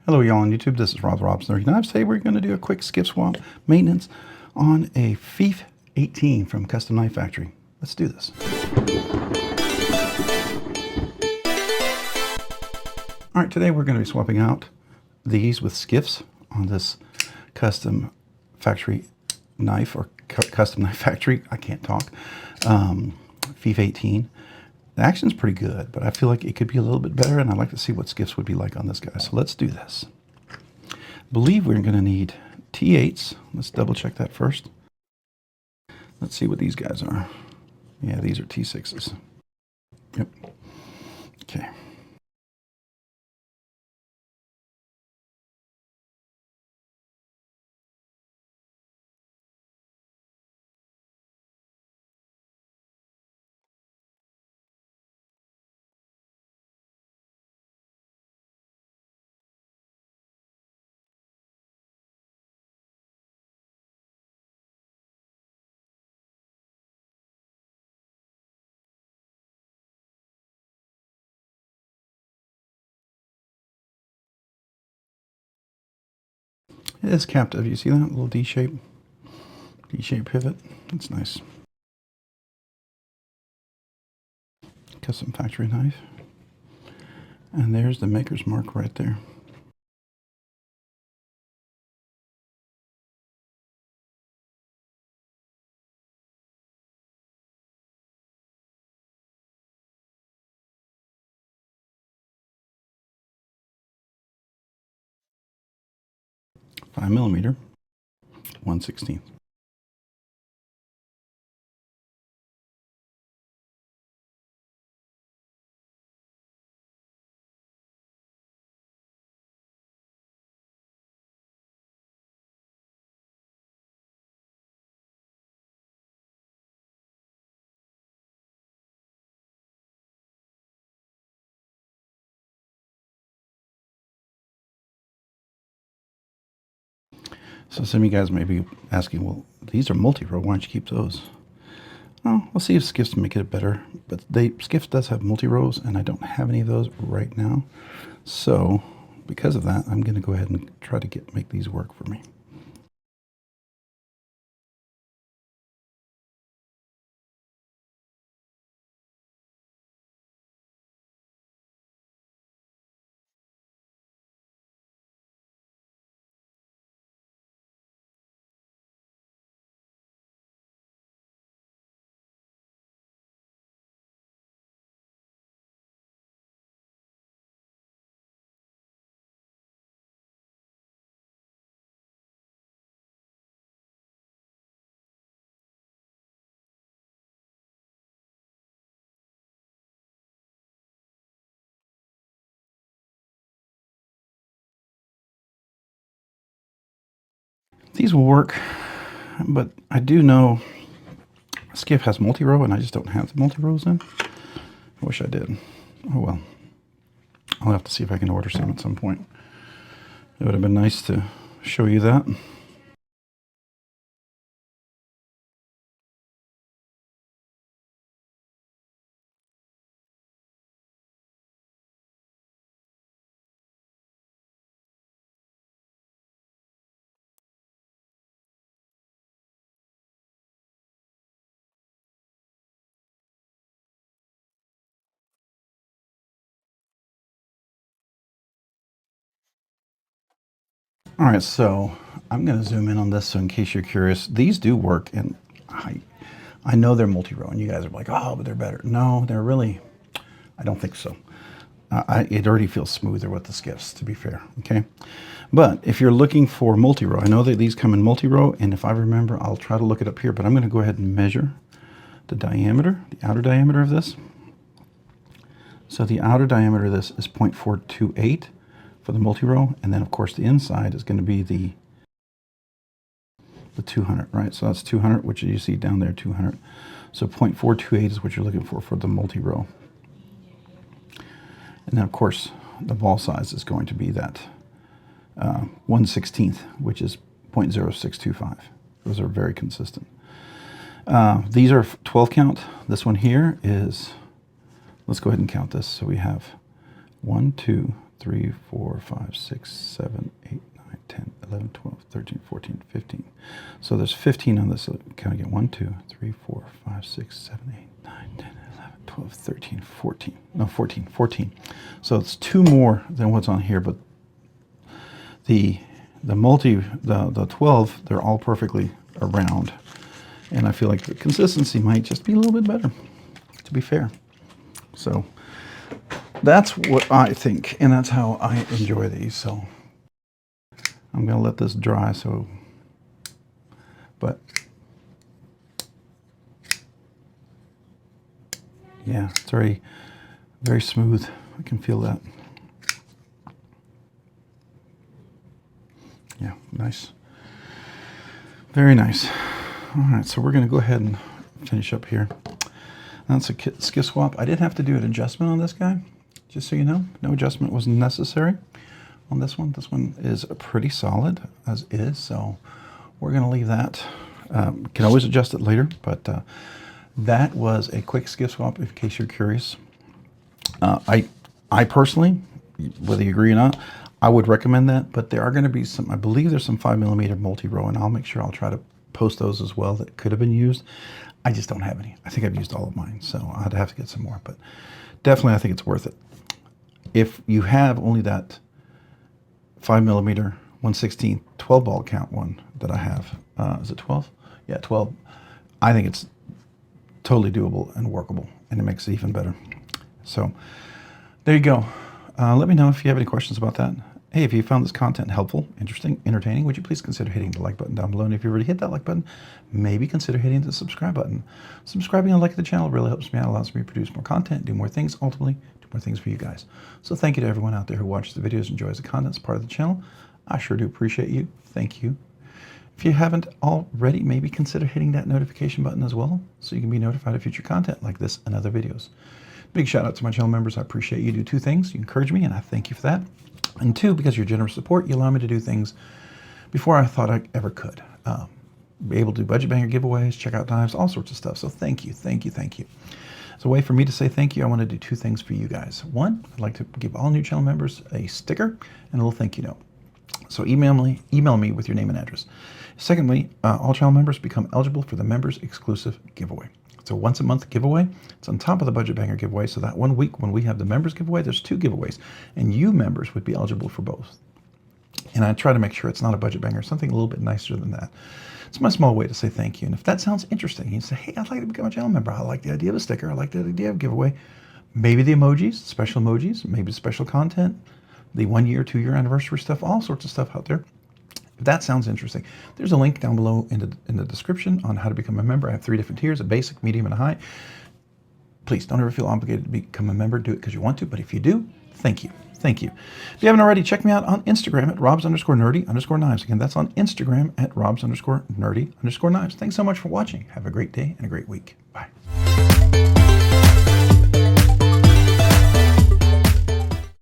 Hello y'all on YouTube, this is RobsNerdyknives. Today we're going to do a quick skip swap maintenance on a FIF18 from Custom Knife Factory. Let's do this. Alright, today we're going to be swapping out these with skiffs on this Custom Factory knife, or Custom Knife Factory, I can't talk, FIF18. The action's pretty good, but I feel like it could be a little bit better, and I'd like to see what skiffs would be like on this guy. So let's do this. I believe we're going to need T8s. Let's double check that first. Let's see what these guys are. Yeah, these are T6s. Yep. Okay. It is captive. You see that little D-shape pivot? That's nice. Custom factory knife. And there's the maker's mark right there. $5mm, 1/16. So some of you guys may be asking, well, these are multi-row, why don't you keep those? Well, we'll see if Skiffs make it better, but Skiffs does have multi-rows, and I don't have any of those right now. So because of that, I'm going to go ahead and try to make these work for me. These will work, but I do know Skiff has multi-row, and I just don't have the multi-rows in. I wish I did. Oh well. I'll have to see if I can order some at some point. It would have been nice to show you that. All right, so I'm going to zoom in on this, so in case you're curious, these do work, and I know they're multi-row, and you guys are like, oh, but they're better. No, they're really, I don't think so. It already feels smoother with the skiffs, to be fair, okay? But if you're looking for multi-row, I know that these come in multi-row, and if I remember, I'll try to look it up here, but I'm going to go ahead and measure the diameter, the outer diameter of this. So the outer diameter of this is 0.428 for the multi-row, and then of course the inside is going to be the 200, right? So that's 200, which you see down there, 200. So 0.428 is what you're looking for the multi-row. And then of course the ball size is going to be that 1/16, which is 0.0625. Those are very consistent. These are 12 count. This one here is, let's go ahead and count this. So we have 1, 2, 3, 4, 5, 6, 7, 8, 9, 10, 11, 12, 13, 14, 15. So there's 15 on this. So can I get 1, 2, 3, 4, 5, 6, 7, 8, 9, 10, 11, 12, 13, 14. No, 14. 14. So it's 2 more than what's on here, but the 12, they're all perfectly around. And I feel like the consistency might just be a little bit better, to be fair. So that's what I think, and that's how I enjoy these. So I'm going to let this dry. But yeah, it's already very smooth. I can feel that. Yeah, nice. Very nice. All right, so we're going to go ahead and finish up here. That's a skiff swap. I did have to do an adjustment on this guy, just so you know. No adjustment was necessary on this one. This one is pretty solid as is, so we're going to leave that. Can always adjust it later, but that was a quick skiff swap in case you're curious. I personally, whether you agree or not, I would recommend that, but there are going to be some, I believe there's some 5mm multi-row, and I'll make sure I'll try to post those as well that could have been used. I just don't have any. I think I've used all of mine, so I'd have to get some more, but definitely I think it's worth it. If you have only that 5mm 1/16 12 ball count one that I have, is it 12? Yeah, 12. I think it's totally doable and workable, and it makes it even better. So there you go. Let me know if you have any questions about that. Hey, if you found this content helpful, interesting, entertaining, would you please consider hitting the like button down below? And if you already hit that like button, maybe consider hitting the subscribe button. Subscribing and liking the channel really helps me out, allows me to produce more content, do more things, ultimately do more things for you guys. So thank you to everyone out there who watches the videos, enjoys the content, is part of the channel. I sure do appreciate you. Thank you. If you haven't already, maybe consider hitting that notification button as well, so you can be notified of future content like this and other videos. Big shout out to my channel members. I appreciate you. Do 2 things. You encourage me, and I thank you for that. And 2, because of your generous support, you allow me to do things before I thought I ever could. Be able to do budget banger giveaways, check out knives, all sorts of stuff. So thank you, thank you, thank you. As a way for me to say thank you, I want to do 2 things for you guys. 1, I'd like to give all new channel members a sticker and a little thank you note. So email me with your name and address. Secondly, all channel members become eligible for the members exclusive giveaway. It's a once a month giveaway. It's on top of the budget banger giveaway. So that 1 week when we have the members giveaway, there's 2 giveaways, and you members would be eligible for both. And I try to make sure it's not a budget banger, something a little bit nicer than that. It's my small way to say thank you. And if that sounds interesting, you say, hey, I'd like to become a channel member. I like the idea of a sticker. I like the idea of a giveaway. Maybe the emojis, special emojis, maybe special content, the 1-year, 2-year anniversary stuff, all sorts of stuff out there. If that sounds interesting, there's a link down below in the description on how to become a member. I have 3 different tiers, a basic, medium, and a high. Please don't ever feel obligated to become a member. Do it because you want to, but if you do, thank you. Thank you. If you haven't already, check me out on Instagram at robs_nerdy_knives. Again, that's on Instagram at robs_nerdy_knives. Thanks so much for watching. Have a great day and a great week. Bye.